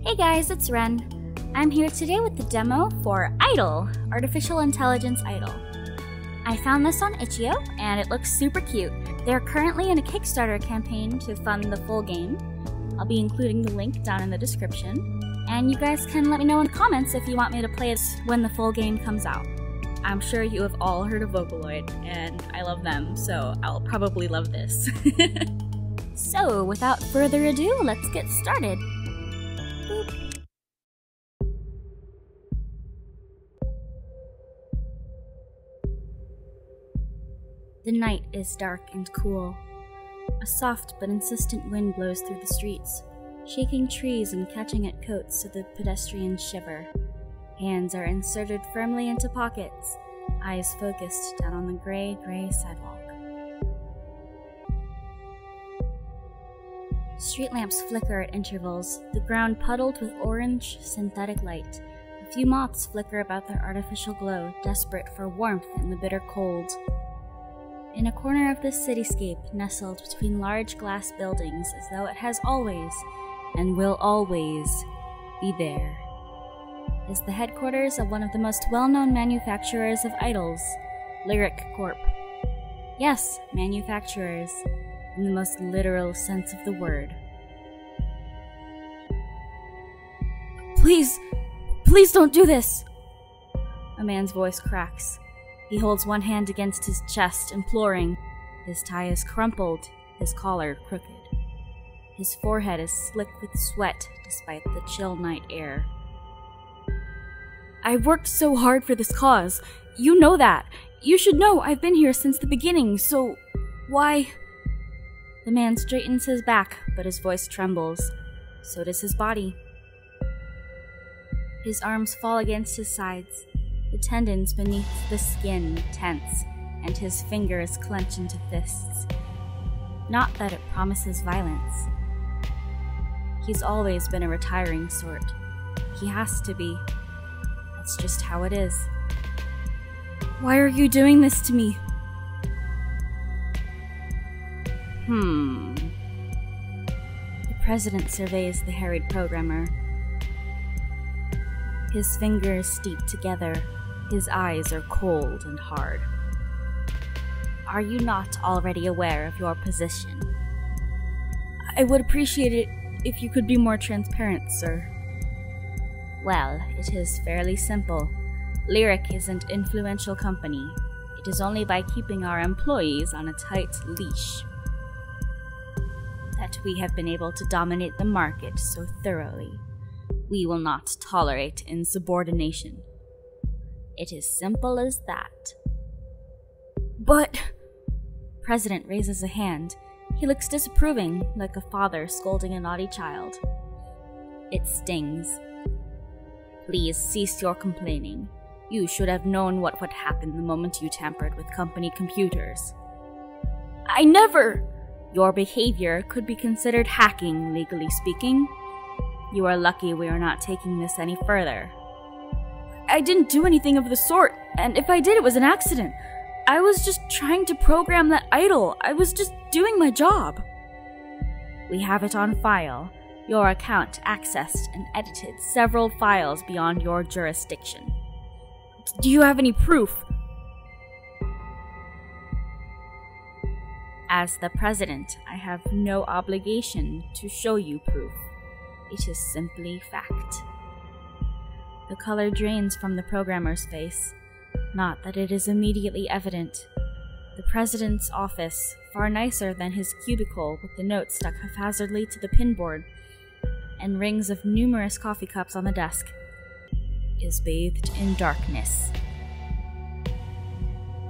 Hey guys, it's Ren. I'm here today with the demo for AI-DOL, Artificial Intelligence Idol. I found this on Itch.io and it looks super cute. They're currently in a Kickstarter campaign to fund the full game. I'll be including the link down in the description. And you guys can let me know in the comments if you want me to play this when the full game comes out. I'm sure you have all heard of Vocaloid, and I love them, so I'll probably love this. So, without further ado, let's get started. Boop. The night is dark and cool. A soft but insistent wind blows through the streets, shaking trees and catching at coats so the pedestrians shiver. Hands are inserted firmly into pockets, eyes focused down on the gray sidewalk. Street lamps flicker at intervals, the ground puddled with orange, synthetic light. A few moths flicker about their artificial glow, desperate for warmth in the bitter cold. In a corner of this cityscape, nestled between large glass buildings as though it has always, and will always, be there, is the headquarters of one of the most well-known manufacturers of idols, Lyric Corp. Yes, manufacturers, in the most literal sense of the word. Please don't do this! A man's voice cracks. He holds one hand against his chest, imploring. His tie is crumpled, his collar crooked. His forehead is slick with sweat despite the chill night air. I worked so hard for this cause. You know that. You should know I've been here since the beginning, so why? The man straightens his back, but his voice trembles. So does his body. His arms fall against his sides, the tendons beneath the skin tense, and his fingers clench into fists. Not that it promises violence. He's always been a retiring sort. He has to be. That's just how it is. Why are you doing this to me? The president surveys the harried programmer. His fingers steep together. His eyes are cold and hard. Are you not already aware of your position? I would appreciate it if you could be more transparent, sir. Well, it is fairly simple. Lyric is an influential company. It is only by keeping our employees on a tight leash that we have been able to dominate the market so thoroughly. We will not tolerate insubordination. It is simple as that. But... President raises a hand. He looks disapproving, like a father scolding a naughty child. It stings. Please cease your complaining. You should have known what would happen the moment you tampered with company computers. I never! Your behavior could be considered hacking, legally speaking. You are lucky we are not taking this any further. I didn't do anything of the sort, and if I did, it was an accident. I was just trying to program that idol. I was just doing my job. We have it on file. Your account accessed and edited several files beyond your jurisdiction. Do you have any proof? As the president, I have no obligation to show you proof. It is simply fact. The color drains from the programmer's face. Not that it is immediately evident. The president's office, far nicer than his cubicle with the note stuck haphazardly to the pinboard, and rings of numerous coffee cups on the desk, is bathed in darkness.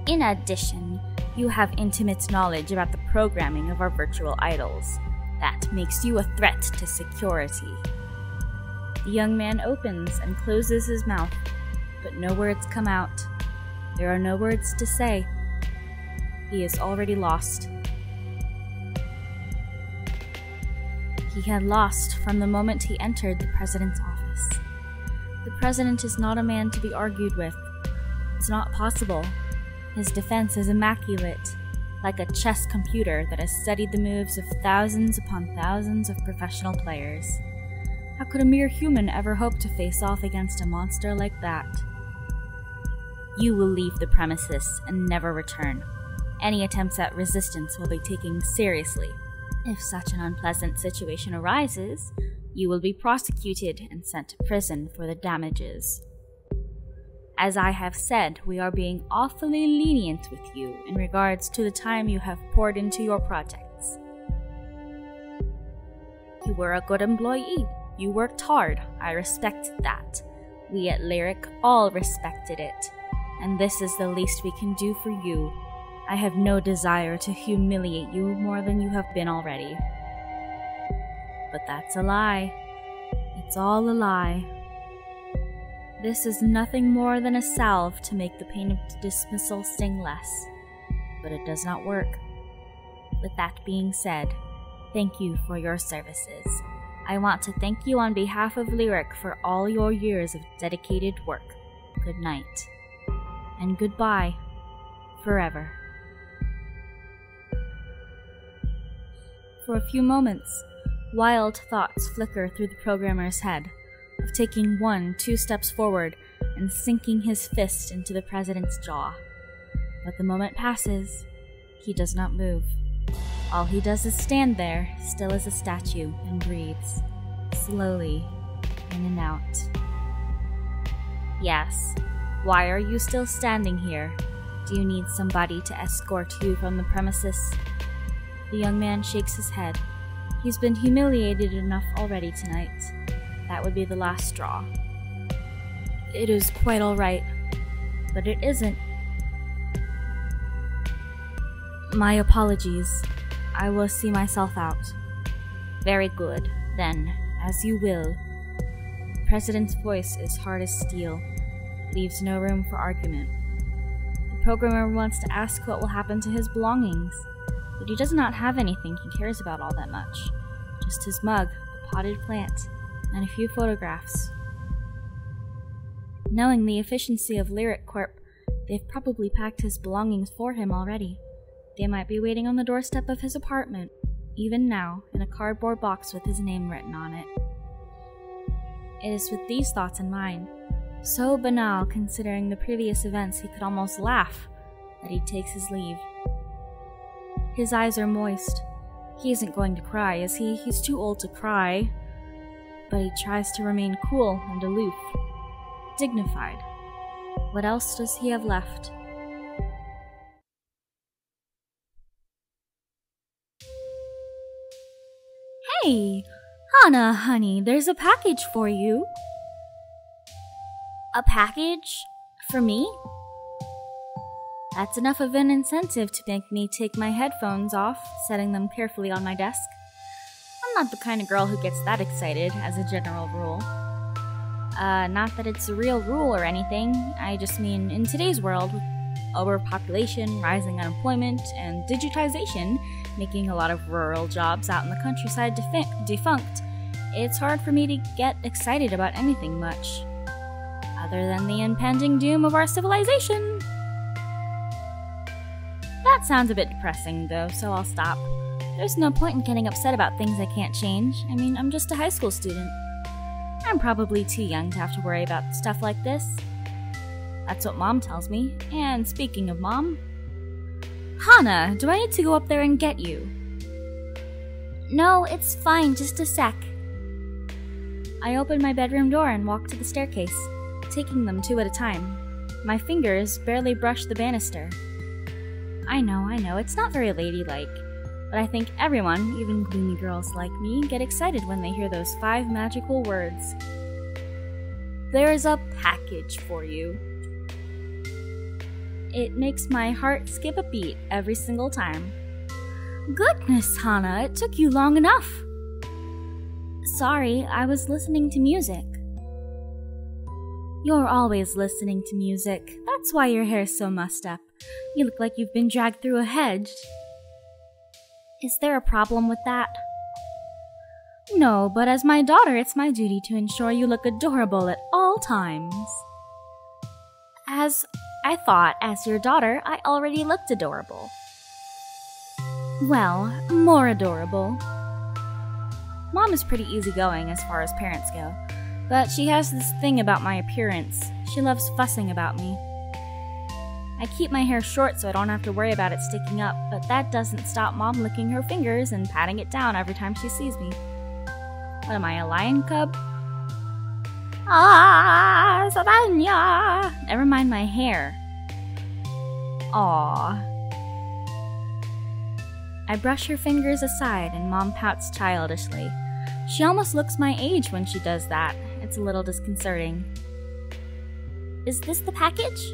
In addition, you have intimate knowledge about the programming of our virtual idols. That makes you a threat to security. The young man opens and closes his mouth, but no words come out. There are no words to say. He is already lost. He had lost from the moment he entered the president's office. The president is not a man to be argued with. It's not possible. His defense is immaculate, like a chess computer that has studied the moves of thousands upon thousands of professional players. How could a mere human ever hope to face off against a monster like that? You will leave the premises and never return. Any attempts at resistance will be taken seriously. If such an unpleasant situation arises, you will be prosecuted and sent to prison for the damages. As I have said, we are being awfully lenient with you in regards to the time you have poured into your projects. You were a good employee. You worked hard. I respected that. We at Lyric all respected it. And this is the least we can do for you. I have no desire to humiliate you more than you have been already. But that's a lie. It's all a lie. This is nothing more than a salve to make the pain of dismissal sting less. But it does not work. With that being said, thank you for your services. I want to thank you on behalf of Lyric for all your years of dedicated work. Good night. And goodbye. Forever. For a few moments, wild thoughts flicker through the programmer's head, of taking 2 steps forward and sinking his fist into the president's jaw. But the moment passes, he does not move. All he does is stand there, still as a statue, and breathes, slowly, in and out. Yes, why are you still standing here? Do you need somebody to escort you from the premises? The young man shakes his head. He's been humiliated enough already tonight. That would be the last straw. It is quite all right, but it isn't. My apologies. I will see myself out. Very good, then, as you will. The president's voice is hard as steel, leaves no room for argument. The programmer wants to ask what will happen to his belongings, but he does not have anything he cares about all that much. Just his mug, a potted plant, and a few photographs. Knowing the efficiency of Lyric Corp, they've probably packed his belongings for him already. They might be waiting on the doorstep of his apartment, even now, in a cardboard box with his name written on it. It is with these thoughts in mind, so banal considering the previous events he could almost laugh, that he takes his leave. His eyes are moist. He isn't going to cry, is he? He's too old to cry. But he tries to remain cool and aloof, dignified. What else does he have left? Hey, Hana, honey, there's a package for you. A package? For me? That's enough of an incentive to make me take my headphones off, setting them carefully on my desk. I'm not the kind of girl who gets that excited, as a general rule. Not that it's a real rule or anything, I just mean in today's world, with overpopulation, rising unemployment, and digitization making a lot of rural jobs out in the countryside defunct, it's hard for me to get excited about anything much, other than the impending doom of our civilization. That sounds a bit depressing, though, so I'll stop. There's no point in getting upset about things I can't change. I mean, I'm just a high school student. I'm probably too young to have to worry about stuff like this. That's what Mom tells me. And speaking of Mom... Hana, do I need to go up there and get you? No, it's fine, just a sec. I open my bedroom door and walk to the staircase, taking them 2 at a time. My fingers barely brush the banister. I know, it's not very ladylike, but I think everyone, even gloomy girls like me, get excited when they hear those 5 magical words. There's a package for you. It makes my heart skip a beat every single time. Goodness, Hana, it took you long enough. Sorry, I was listening to music. You're always listening to music. That's why your hair's so mussed up. You look like you've been dragged through a hedge. Is there a problem with that? No, but as my daughter, it's my duty to ensure you look adorable at all times. As I thought, as your daughter, I already looked adorable. Well, more adorable. Mom is pretty easygoing as far as parents go, but she has this thing about my appearance. She loves fussing about me. I keep my hair short so I don't have to worry about it sticking up, but that doesn't stop Mom licking her fingers and patting it down every time she sees me. What am I, a lion cub? Ah, Savannah! Never mind my hair. Aww. I brush her fingers aside and Mom pouts childishly. She almost looks my age when she does that. It's a little disconcerting. Is this the package?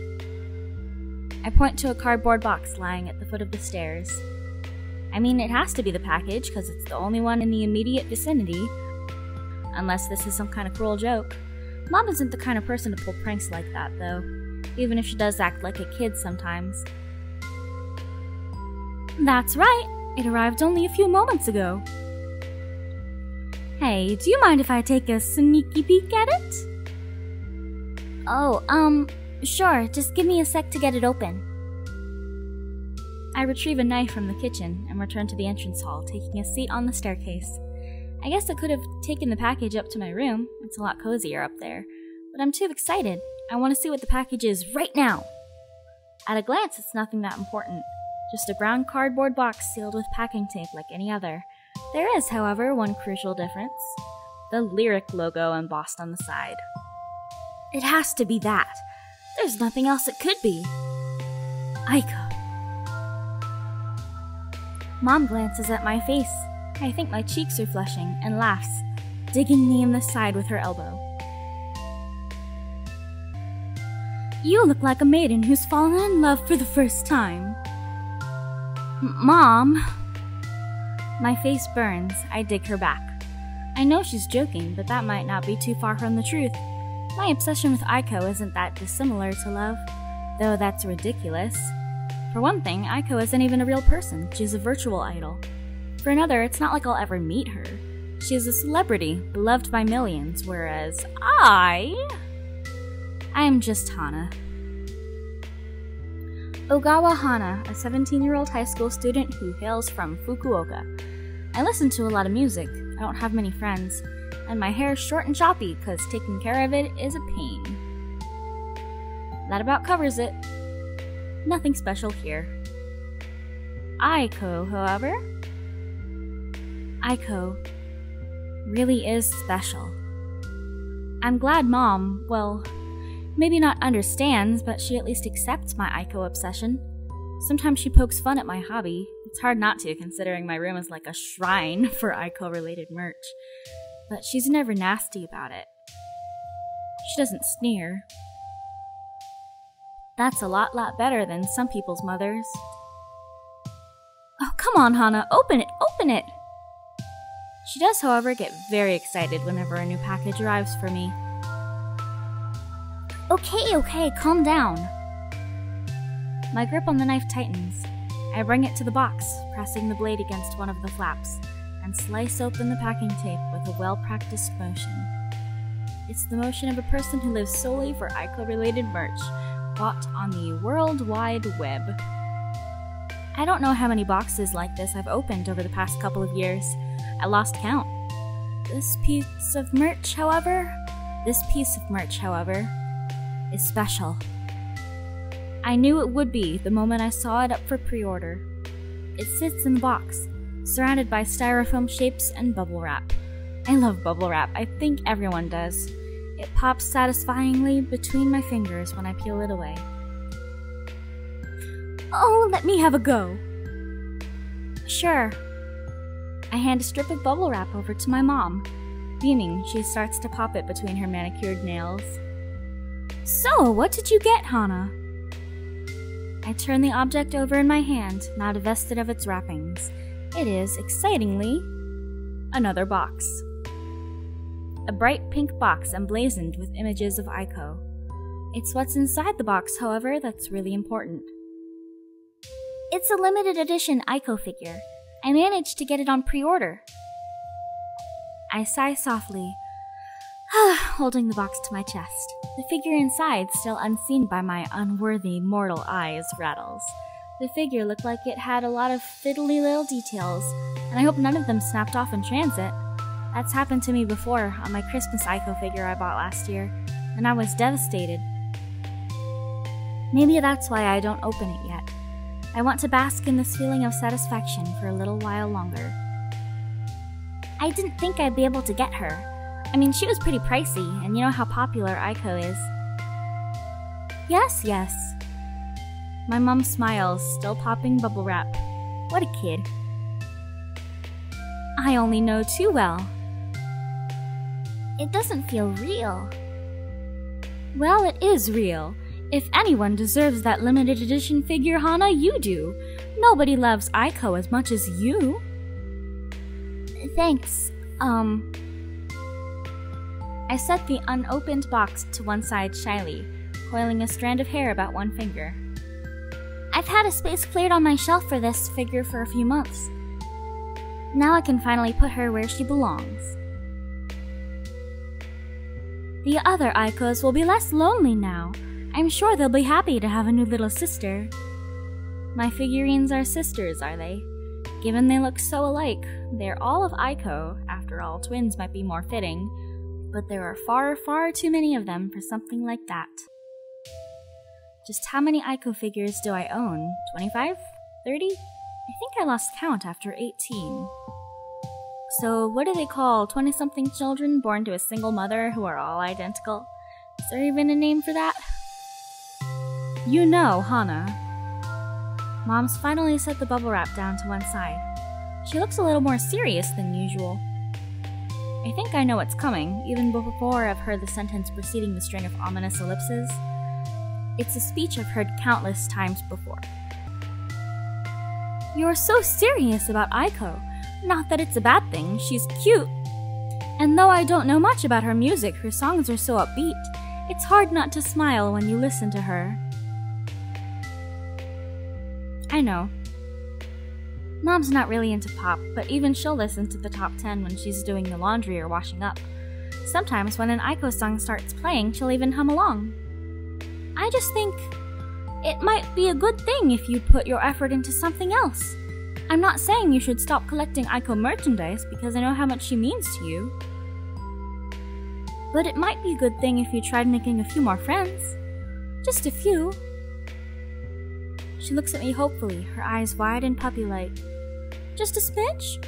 I point to a cardboard box lying at the foot of the stairs. I mean, it has to be the package because it's the only one in the immediate vicinity. Unless this is some kind of cruel joke. Mom isn't the kind of person to pull pranks like that, though. Even if she does act like a kid sometimes. That's right. It arrived only a few moments ago. Hey, do you mind if I take a sneaky peek at it? Oh, sure. Just give me a sec to get it open. I retrieve a knife from the kitchen and return to the entrance hall, taking a seat on the staircase. I guess I could have taken the package up to my room. It's a lot cozier up there. But I'm too excited. I want to see what the package is right now. At a glance, it's nothing that important. Just a brown cardboard box sealed with packing tape like any other. There is, however, one crucial difference. The Lyric logo embossed on the side. It has to be that. There's nothing else it could be. Aiko. Mom glances at my face. I think my cheeks are flushing, and laughs, digging me in the side with her elbow. You look like a maiden who's fallen in love for the first time. Mom! My face burns. I dig her back. I know she's joking, but that might not be too far from the truth. My obsession with Aiko isn't that dissimilar to love, though that's ridiculous. For one thing, Aiko isn't even a real person. She's a virtual idol. For another, it's not like I'll ever meet her. She is a celebrity, beloved by millions, whereas I'm just Hana. Ogawa Hana, a 17-year-old high school student who hails from Fukuoka. I listen to a lot of music, I don't have many friends, and my hair is short and choppy because taking care of it is a pain. That about covers it. Nothing special here. Aiko, however, Aiko really is special. I'm glad Mom, well, maybe not understands, but she at least accepts my Aiko obsession. Sometimes she pokes fun at my hobby. It's hard not to, considering my room is like a shrine for Aiko-related merch. But she's never nasty about it. She doesn't sneer. That's a lot better than some people's mothers. Oh, come on, Hana, open it, open it! She does, however, get very excited whenever a new package arrives for me. Okay, calm down. My grip on the knife tightens. I bring it to the box, pressing the blade against one of the flaps, and slice open the packing tape with a well-practiced motion. It's the motion of a person who lives solely for Aiko-related merch, bought on the World Wide Web. I don't know how many boxes like this I've opened over the past couple of years. I lost count. This piece of merch, however, is special. I knew it would be the moment I saw it up for pre-order. It sits in the box, surrounded by styrofoam shapes and bubble wrap. I love bubble wrap. I think everyone does. It pops satisfyingly between my fingers when I peel it away. Oh, let me have a go. Sure. I hand a strip of bubble wrap over to my mom. Beaming, she starts to pop it between her manicured nails. So, what did you get, Hana? I turn the object over in my hand, now divested of its wrappings. It is, excitingly, another box. A bright pink box emblazoned with images of Aiko. It's what's inside the box, however, that's really important. It's a limited edition Aiko figure. I managed to get it on pre-order. I sigh softly, holding the box to my chest. The figure inside, still unseen by my unworthy mortal eyes, rattles. The figure looked like it had a lot of fiddly little details, and I hope none of them snapped off in transit. That's happened to me before on my Christmas Aiko figure I bought last year, and I was devastated. Maybe that's why I don't open it yet. I want to bask in this feeling of satisfaction for a little while longer. I didn't think I'd be able to get her. I mean, she was pretty pricey, and you know how popular Aiko is. Yes, yes. My mom smiles, still popping bubble wrap. What a kid. I only know too well. It doesn't feel real. Well, it is real. If anyone deserves that limited edition figure, Hana, you do. Nobody loves Aiko as much as you. Thanks. I set the unopened box to one side shyly, coiling a strand of hair about one finger. I've had a space cleared on my shelf for this figure for a few months. Now I can finally put her where she belongs. The other Aikos will be less lonely now. I'm sure they'll be happy to have a new little sister. My figurines are sisters, are they? Given they look so alike, they're all of Aiko. After all, twins might be more fitting, but there are far, far too many of them for something like that. Just how many Aiko figures do I own? 25? 30? I think I lost count after 18. So what do they call 20-something children born to a single mother who are all identical? Is there even a name for that? You know, Hana. Mom's finally set the bubble wrap down to one side. She looks a little more serious than usual. I think I know what's coming, even before I've heard the sentence preceding the string of ominous ellipses. It's a speech I've heard countless times before. You're so serious about Aiko. Not that it's a bad thing, she's cute. And though I don't know much about her music, her songs are so upbeat, it's hard not to smile when you listen to her. I know. Mom's not really into pop, but even she'll listen to the top 10 when she's doing the laundry or washing up. Sometimes when an Aiko song starts playing, she'll even hum along. I just think it might be a good thing if you put your effort into something else. I'm not saying you should stop collecting Aiko merchandise because I know how much she means to you. But it might be a good thing if you tried making a few more friends. Just a few. She looks at me hopefully, her eyes wide and puppy-like. Just a smidge?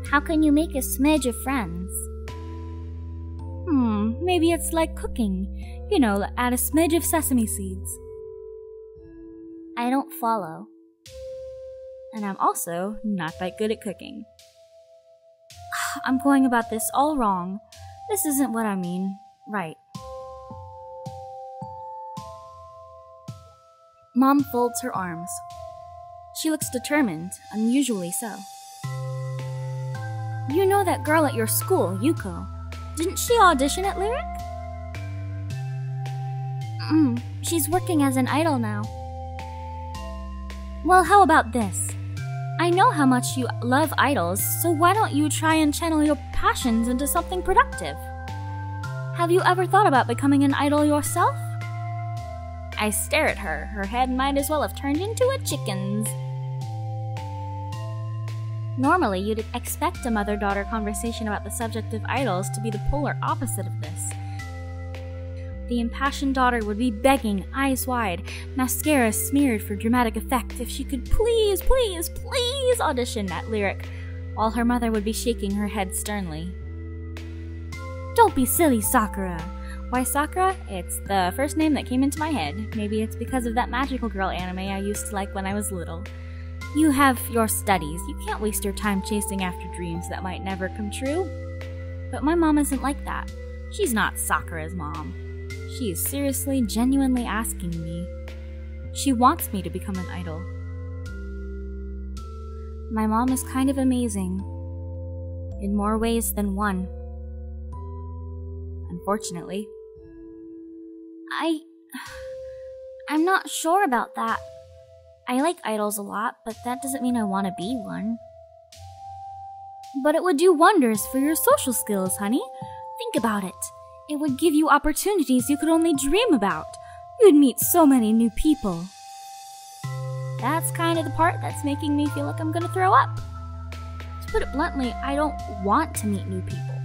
How can you make a smidge of friends? Maybe it's like cooking. You know, add a smidge of sesame seeds. I don't follow. And I'm also not that good at cooking. I'm going about this all wrong. This isn't what I mean. Right. Mom folds her arms. She looks determined, unusually so. You know that girl at your school, Yuko. Didn't she audition at Lyric? She's working as an idol now. Well, how about this? I know how much you love idols, so why don't you try and channel your passions into something productive? Have you ever thought about becoming an idol yourself? I stare at her. Her head might as well have turned into a chicken's. Normally, you'd expect a mother-daughter conversation about the subject of idols to be the polar opposite of this. The impassioned daughter would be begging, eyes wide, mascara smeared for dramatic effect, if she could please, please, please audition at Lyric, while her mother would be shaking her head sternly. Don't be silly, Sakura. Why Sakura? It's the first name that came into my head. Maybe it's because of that magical girl anime I used to like when I was little. You have your studies. You can't waste your time chasing after dreams that might never come true. But my mom isn't like that. She's not Sakura's mom. She is seriously, genuinely asking me. She wants me to become an idol. My mom is kind of amazing. In more ways than one. Unfortunately. I'm not sure about that. I like idols a lot, but that doesn't mean I want to be one. But it would do wonders for your social skills, honey. Think about it. It would give you opportunities you could only dream about. You'd meet so many new people. That's kind of the part that's making me feel like I'm gonna throw up. To put it bluntly, I don't want to meet new people.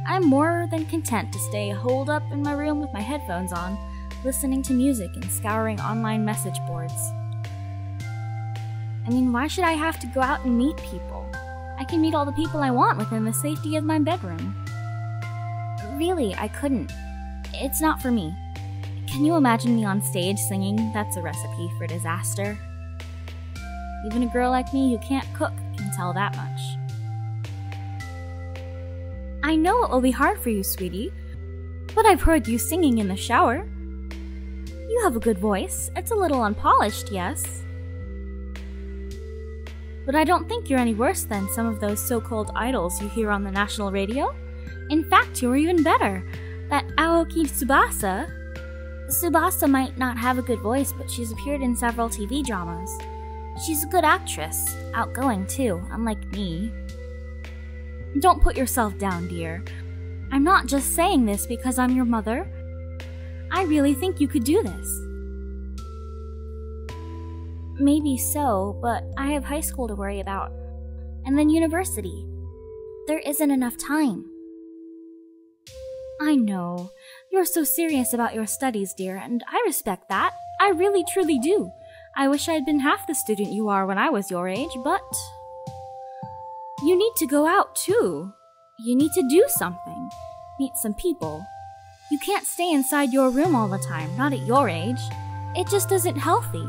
I'm more than content to stay holed up in my room with my headphones on, listening to music and scouring online message boards. I mean, why should I have to go out and meet people? I can meet all the people I want within the safety of my bedroom. Really, I couldn't. It's not for me. Can you imagine me on stage singing? That's a recipe for disaster. Even a girl like me who can't cook can tell that much. I know it will be hard for you, sweetie, but I've heard you singing in the shower. You have a good voice. It's a little unpolished, yes. But I don't think you're any worse than some of those so-called idols you hear on the national radio. In fact, you're even better. That Aoki Tsubasa. Tsubasa might not have a good voice, but she's appeared in several TV dramas. She's a good actress, outgoing too, unlike me. Don't put yourself down, dear. I'm not just saying this because I'm your mother. I really think you could do this. Maybe so, but I have high school to worry about, and then university. There isn't enough time. I know. You're so serious about your studies, dear, and I respect that. I really, truly do. I wish I'd been half the student you are when I was your age, but you need to go out, too. You need to do something. Meet some people. You can't stay inside your room all the time, not at your age. It just isn't healthy.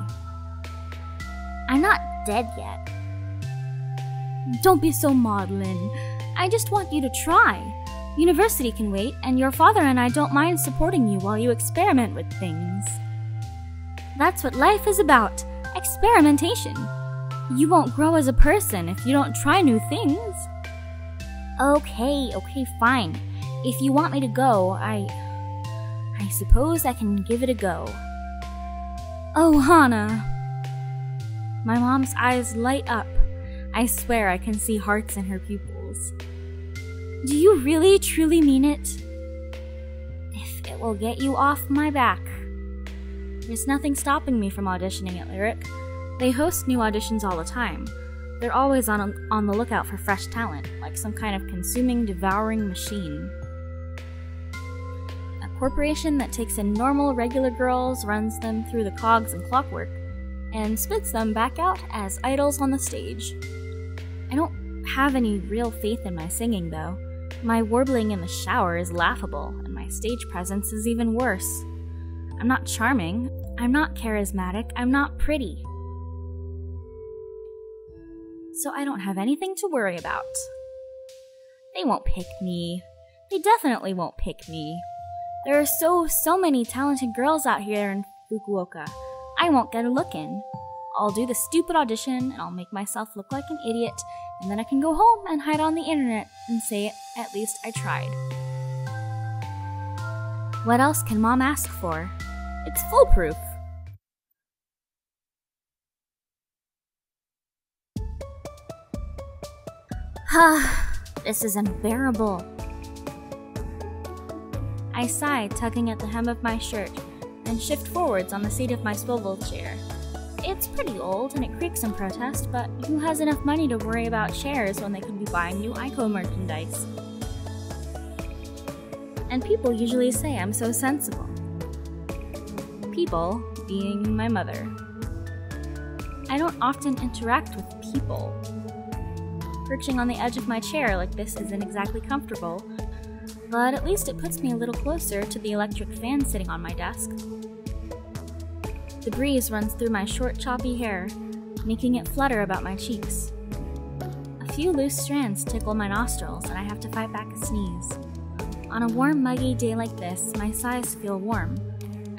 I'm not dead yet. Don't be so maudlin. I just want you to try. University can wait, and your father and I don't mind supporting you while you experiment with things. That's what life is about. Experimentation. You won't grow as a person if you don't try new things. Okay, fine. If you want me to go, I suppose I can give it a go. Oh, Hana. My mom's eyes light up. I swear I can see hearts in her pupils. Do you really, truly mean it? If it will get you off my back. There's nothing stopping me from auditioning at Lyric. They host new auditions all the time. They're always on the lookout for fresh talent, like some kind of consuming, devouring machine. A corporation that takes in normal, regular girls, runs them through the cogs and clockwork, and spits them back out as idols on the stage. I don't have any real faith in my singing, though. My warbling in the shower is laughable, and my stage presence is even worse. I'm not charming, I'm not charismatic, I'm not pretty. So I don't have anything to worry about. They won't pick me. They definitely won't pick me. There are so many talented girls out here in Fukuoka. I won't get a look in. I'll do the stupid audition, and I'll make myself look like an idiot, and then I can go home and hide on the internet and say, at least I tried. What else can Mom ask for? It's foolproof. This is unbearable. I sigh, tugging at the hem of my shirt, and shift forwards on the seat of my swivel chair. It's pretty old, and it creaks in protest, but who has enough money to worry about shares when they could be buying new Ico merchandise? And people usually say I'm so sensible. People being my mother. I don't often interact with people. Perching on the edge of my chair like this isn't exactly comfortable, but at least it puts me a little closer to the electric fan sitting on my desk. The breeze runs through my short, choppy hair, making it flutter about my cheeks. A few loose strands tickle my nostrils, and I have to fight back a sneeze. On a warm, muggy day like this, my sighs feel warm.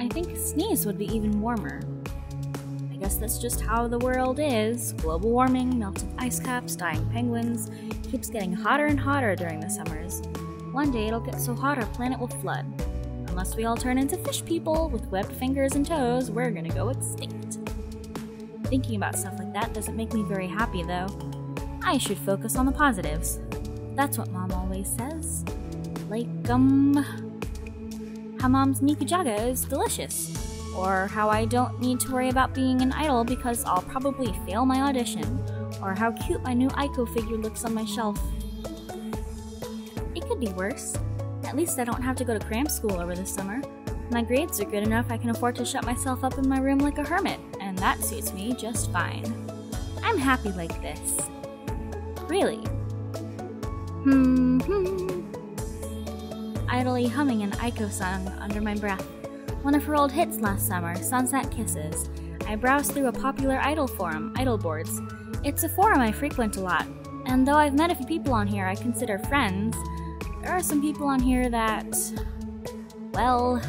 I think a sneeze would be even warmer. I guess that's just how the world is. Global warming, melting ice caps, dying penguins, keeps getting hotter and hotter during the summers. One day it'll get so hot our planet will flood. Unless we all turn into fish people with webbed fingers and toes, we're gonna go extinct. Thinking about stuff like that doesn't make me very happy, though. I should focus on the positives. That's what Mom always says. Like, how Mom's nikujaga is delicious. Or how I don't need to worry about being an idol because I'll probably fail my audition. or how cute my new Aiko figure looks on my shelf. It could be worse. At least I don't have to go to cram school over the summer. My grades are good enough I can afford to shut myself up in my room like a hermit, and that suits me just fine. I'm happy like this. Really. Idly humming an Aiko song under my breath. One of her old hits last summer, Sunset Kisses. I browsed through a popular idol forum, Idol Boards. It's a forum I frequent a lot, and though I've met a few people on here I consider friends, there are some people on here that, well...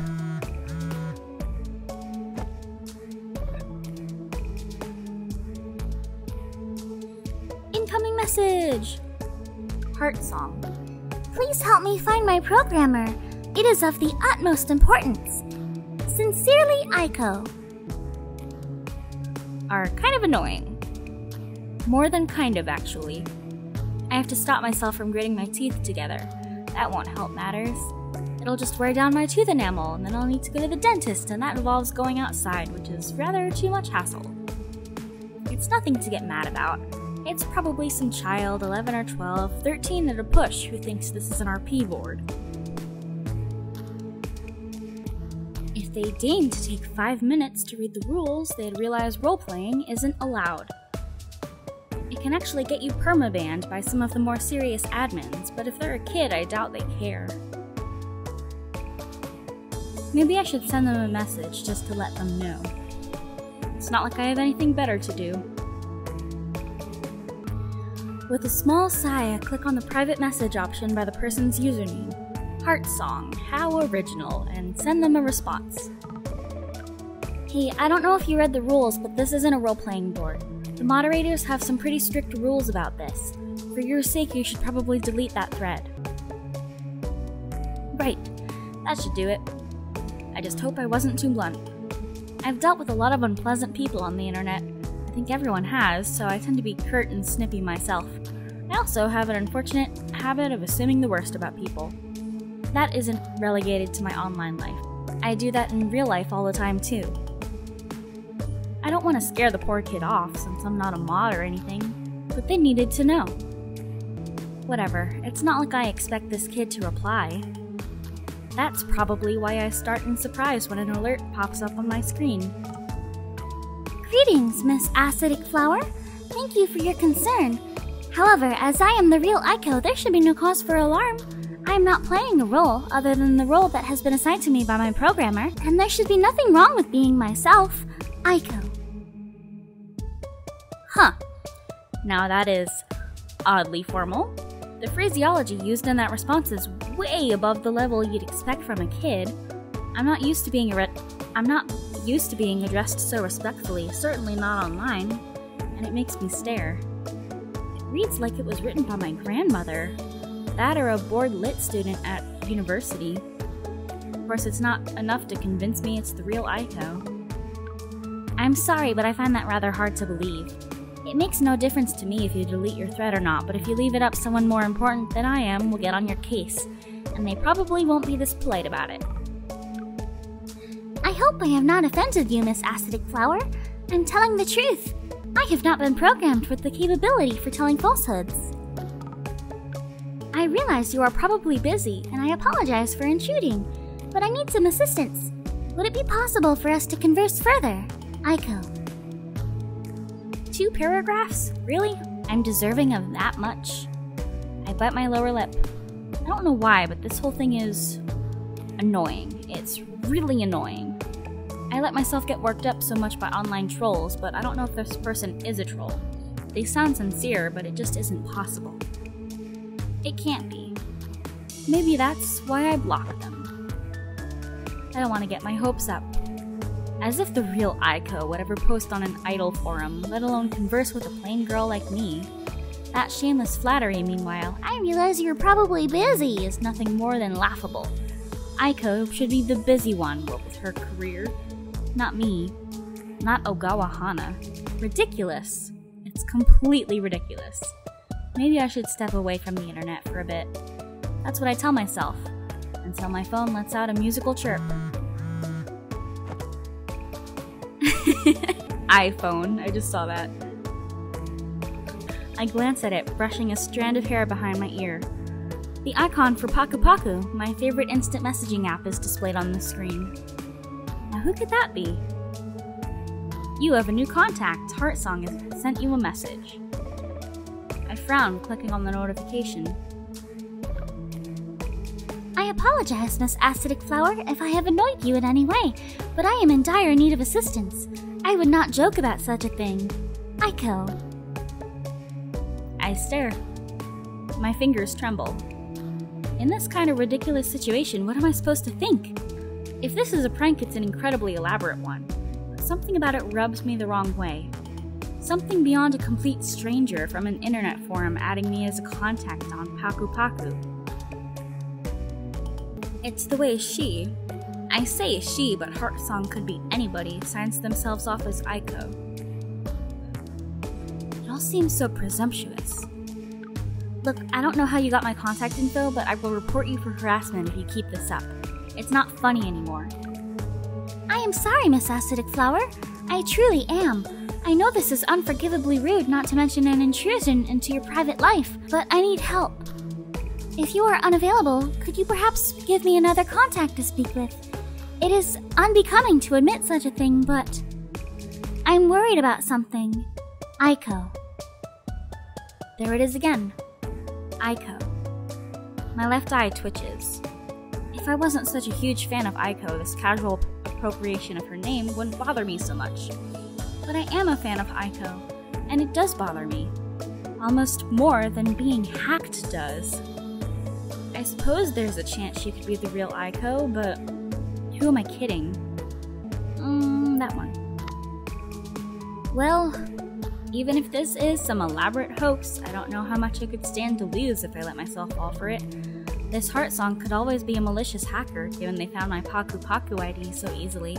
Incoming message! Heart song. Please help me find my programmer. It is of the utmost importance. Sincerely, Aiko. Are kind of annoying. More than kind of, actually. I have to stop myself from gritting my teeth together. That won't help matters. It'll just wear down my tooth enamel, and then I'll need to go to the dentist, and that involves going outside, which is rather too much hassle. It's nothing to get mad about. It's probably some child, 11 or 12, 13 at a push, who thinks this is an RP board. If they deigned to take 5 minutes to read the rules, they'd realize role-playing isn't allowed. It can actually get you permabanned by some of the more serious admins, but if they're a kid, I doubt they care. Maybe I should send them a message just to let them know. It's not like I have anything better to do. With a small sigh, I click on the private message option by the person's username. Heart song, how original, and send them a response. Hey, I don't know if you read the rules, but this isn't a role-playing board. The moderators have some pretty strict rules about this. For your sake, you should probably delete that thread. Right, that should do it. I just hope I wasn't too blunt. I've dealt with a lot of unpleasant people on the internet. I think everyone has, so I tend to be curt and snippy myself. I also have an unfortunate habit of assuming the worst about people. That isn't relegated to my online life. I do that in real life all the time too. I don't want to scare the poor kid off since I'm not a mod or anything, but they needed to know. Whatever, it's not like I expect this kid to reply. That's probably why I start in surprise when an alert pops up on my screen. Greetings, Miss Acidic Flower. Thank you for your concern. However, as I am the real Aiko, there should be no cause for alarm. I am not playing a role other than the role that has been assigned to me by my programmer, and there should be nothing wrong with being myself, Aiko. Huh. Now that is oddly formal. The phraseology used in that response is way above the level you'd expect from a kid. I'm not used to being addressed so respectfully, certainly not online, and it makes me stare. It reads like it was written by my grandmother. That or a bored lit student at university. Of course, it's not enough to convince me it's the real Aiko. I'm sorry, but I find that rather hard to believe. It makes no difference to me if you delete your thread or not, but if you leave it up, someone more important than I am will get on your case, and they probably won't be this polite about it. I hope I have not offended you, Miss Acidic Flower. I'm telling the truth. I have not been programmed with the capability for telling falsehoods. I realize you are probably busy, and I apologize for intruding, but I need some assistance. Would it be possible for us to converse further, Aiko? 2 paragraphs? Really? I'm deserving of that much? I bite my lower lip. I don't know why, but this whole thing is annoying. It's really annoying. I let myself get worked up so much by online trolls, but I don't know if this person is a troll. They sound sincere, but it just isn't possible. It can't be. Maybe that's why I blocked them. I don't want to get my hopes up. As if the real Aiko would ever post on an idol forum, let alone converse with a plain girl like me. That shameless flattery, meanwhile, I realize you're probably busy, is nothing more than laughable. Aiko should be the busy one, what with her career. Not me. Not Ogawa Hana. Ridiculous. It's completely ridiculous. Maybe I should step away from the internet for a bit. That's what I tell myself, until my phone lets out a musical chirp. iPhone, I just saw that. I glance at it, brushing a strand of hair behind my ear. The icon for Paku Paku, my favorite instant messaging app, is displayed on the screen. Now who could that be? You have a new contact. Heartsong has sent you a message. I frown, clicking on the notification. I apologize, Miss Acidic Flower, if I have annoyed you in any way, but I am in dire need of assistance. I would not joke about such a thing. Aiko. I stare. My fingers tremble. In this kind of ridiculous situation, what am I supposed to think? If this is a prank, it's an incredibly elaborate one. But something about it rubs me the wrong way. Something beyond a complete stranger from an internet forum adding me as a contact on Paku Paku. It's the way I say she, but Heartsong could be anybody, signs themselves off as Aiko. It all seems so presumptuous. Look, I don't know how you got my contact info, but I will report you for harassment if you keep this up. It's not funny anymore. I am sorry, Miss Acidic Flower. I truly am. I know this is unforgivably rude, not to mention an intrusion into your private life, but I need help. If you are unavailable, could you perhaps give me another contact to speak with? It is unbecoming to admit such a thing, but I'm worried about something. Aiko. There it is again. Aiko. My left eye twitches. If I wasn't such a huge fan of Aiko, this casual appropriation of her name wouldn't bother me so much. But I am a fan of Aiko, and it does bother me. Almost more than being hacked does. I suppose there's a chance she could be the real Aiko, but who am I kidding? That one. Well, even if this is some elaborate hoax, I don't know how much I could stand to lose if I let myself fall for it. This Heartsong could always be a malicious hacker, given they found my Paku Paku ID so easily,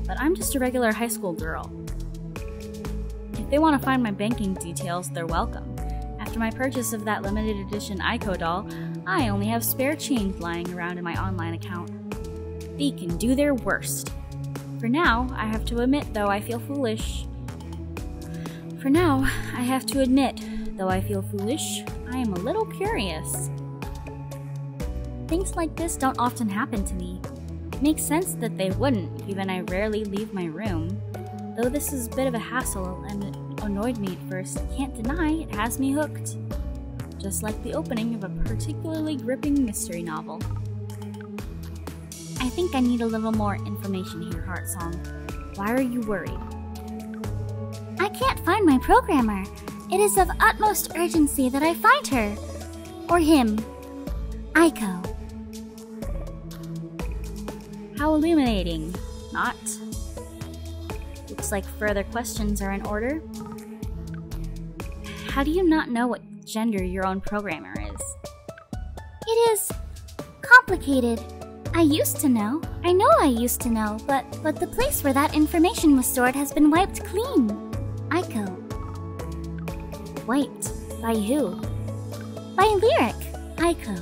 but I'm just a regular high school girl. If they want to find my banking details, they're welcome. After my purchase of that limited edition AI-DOL, I only have spare change lying around in my online account. They can do their worst. For now, I have to admit, though I feel foolish, I am a little curious. Things like this don't often happen to me. It makes sense that they wouldn't, given I rarely leave my room. Though this is a bit of a hassle and it annoyed me at first, I can't deny it has me hooked. Just like the opening of a particularly gripping mystery novel. I think I need a little more information here, Heartsong. Why are you worried? I can't find my programmer. It is of utmost urgency that I find her. Or him. Aiko. How illuminating. Not. Looks like further questions are in order. How do you not know what gender your own programmer is? It is complicated. I used to know. I know I used to know, but the place where that information was stored has been wiped clean. Aiko. Wiped? By who? By Lyric. Aiko.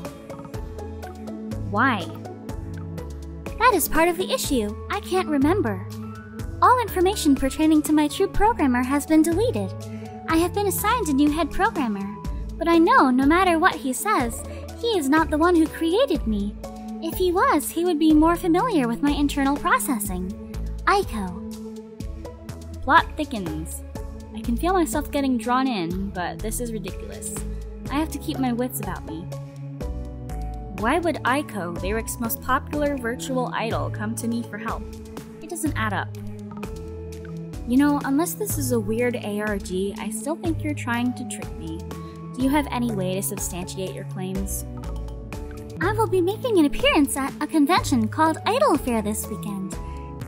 Why? That is part of the issue. I can't remember. All information pertaining to my true programmer has been deleted. I have been assigned a new head programmer, but I know no matter what he says, he is not the one who created me. If he was, he would be more familiar with my internal processing. Aiko. The plot thickens. I can feel myself getting drawn in, but this is ridiculous. I have to keep my wits about me. Why would Aiko, Lyric's most popular virtual idol, come to me for help? It doesn't add up. You know, unless this is a weird ARG, I still think you're trying to trick me. Do you have any way to substantiate your claims? I will be making an appearance at a convention called Idol Fair this weekend.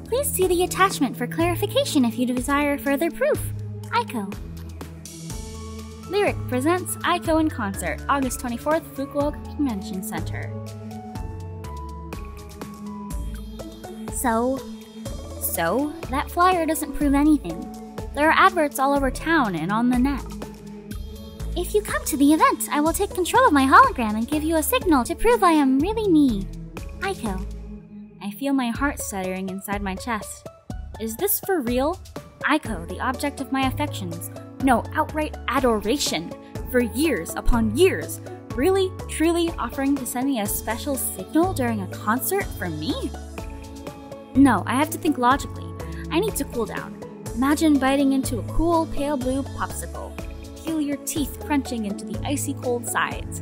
Please see the attachment for clarification if you desire further proof. Aiko. Lyric presents Aiko in concert, August 24th, Fukuoka Convention Center. So, that flyer doesn't prove anything. There are adverts all over town and on the net. If you come to the event, I will take control of my hologram and give you a signal to prove I am really me. Aiko. I feel my heart stuttering inside my chest. Is this for real? Aiko, the object of my affections. No, outright adoration. for years upon years, really, truly offering to send me a special signal during a concert for me? No, I have to think logically. I need to cool down. Imagine biting into a cool pale blue popsicle. Feel your teeth crunching into the icy cold sides.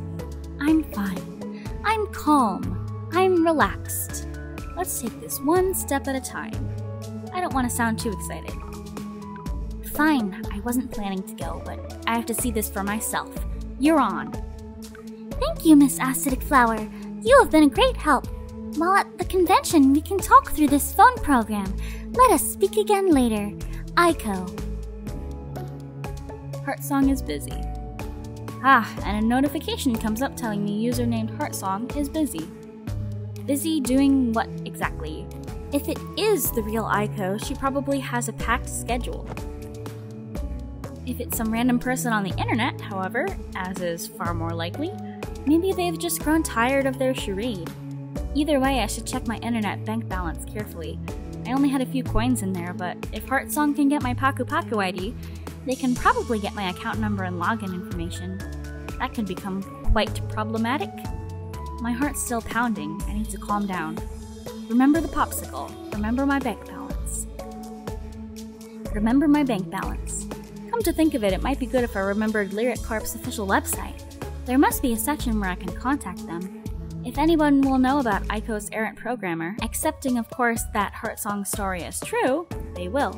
I'm fine. I'm calm. I'm relaxed. Let's take this one step at a time. I don't want to sound too excited. Fine, I wasn't planning to go, but I have to see this for myself. You're on. Thank you, Miss Acidic Flower. You have been a great help. While at the convention, we can talk through this phone program. Let us speak again later. Aiko. Heartsong is busy. And a notification comes up telling me user named Heartsong is busy. Busy doing what exactly? If it is the real Aiko, she probably has a packed schedule. If it's some random person on the internet, however, as is far more likely, maybe they've just grown tired of their charade. Either way, I should check my internet bank balance carefully. I only had a few coins in there, but if Heartsong can get my Paku Paku ID, they can probably get my account number and login information. That could become quite problematic. My heart's still pounding. I need to calm down. Remember the popsicle. Remember my bank balance. Remember my bank balance. Come to think of it, it might be good if I remembered Lyric Corp's official website. There must be a section where I can contact them. If anyone will know about Aiko's errant programmer, accepting of course that Heartsong's story is true, they will.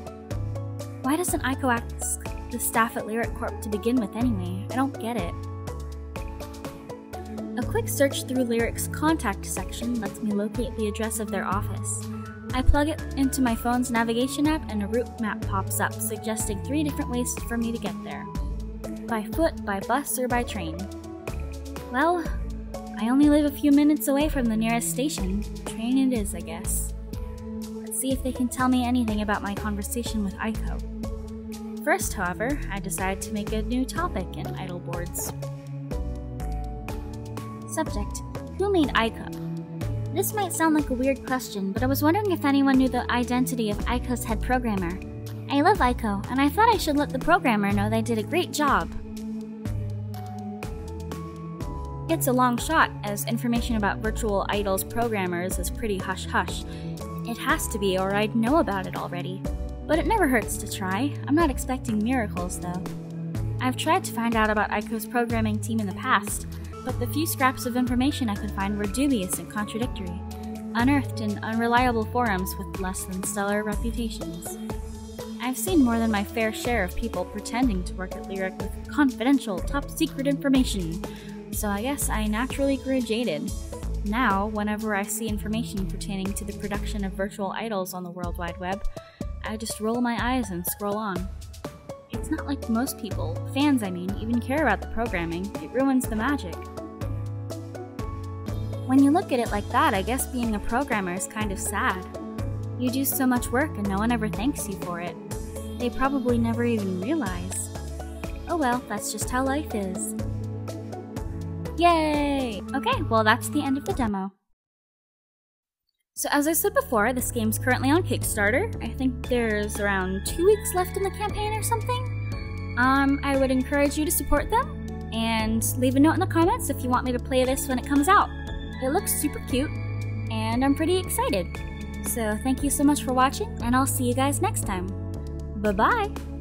Why doesn't Aiko ask the staff at Lyric Corp to begin with anyway? I don't get it. A quick search through Lyric's contact section lets me locate the address of their office. I plug it into my phone's navigation app and a route map pops up suggesting 3 different ways for me to get there. By foot, by bus, or by train. Well, I only live a few minutes away from the nearest station. Train it is, I guess. Let's see if they can tell me anything about my conversation with Aiko. First, however, I decide to make a new topic in idle boards. Subject: Who made Aiko? This might sound like a weird question, but I was wondering if anyone knew the identity of Aiko's head programmer. I love Aiko, and I thought I should let the programmer know they did a great job. It's a long shot, as information about Virtual Idol's programmers is pretty hush-hush. It has to be, or I'd know about it already. But it never hurts to try. I'm not expecting miracles, though. I've tried to find out about Aiko's programming team in the past, but the few scraps of information I could find were dubious and contradictory, unearthed in unreliable forums with less than stellar reputations. I've seen more than my fair share of people pretending to work at Lyric with confidential, top-secret information, so I guess I naturally grew jaded. Now, whenever I see information pertaining to the production of virtual idols on the World Wide Web, I just roll my eyes and scroll on. It's not like most people, fans I mean, even care about the programming. It ruins the magic. When you look at it like that, I guess being a programmer is kind of sad. You do so much work and no one ever thanks you for it. They probably never even realize. Oh well, that's just how life is. Yay! Okay, well that's the end of the demo. So as I said before, this game's currently on Kickstarter. I think there's around 2 weeks left in the campaign or something. I would encourage you to support them, and leave a note in the comments if you want me to play this when it comes out. It looks super cute, and I'm pretty excited. So thank you so much for watching, and I'll see you guys next time. Bye-bye!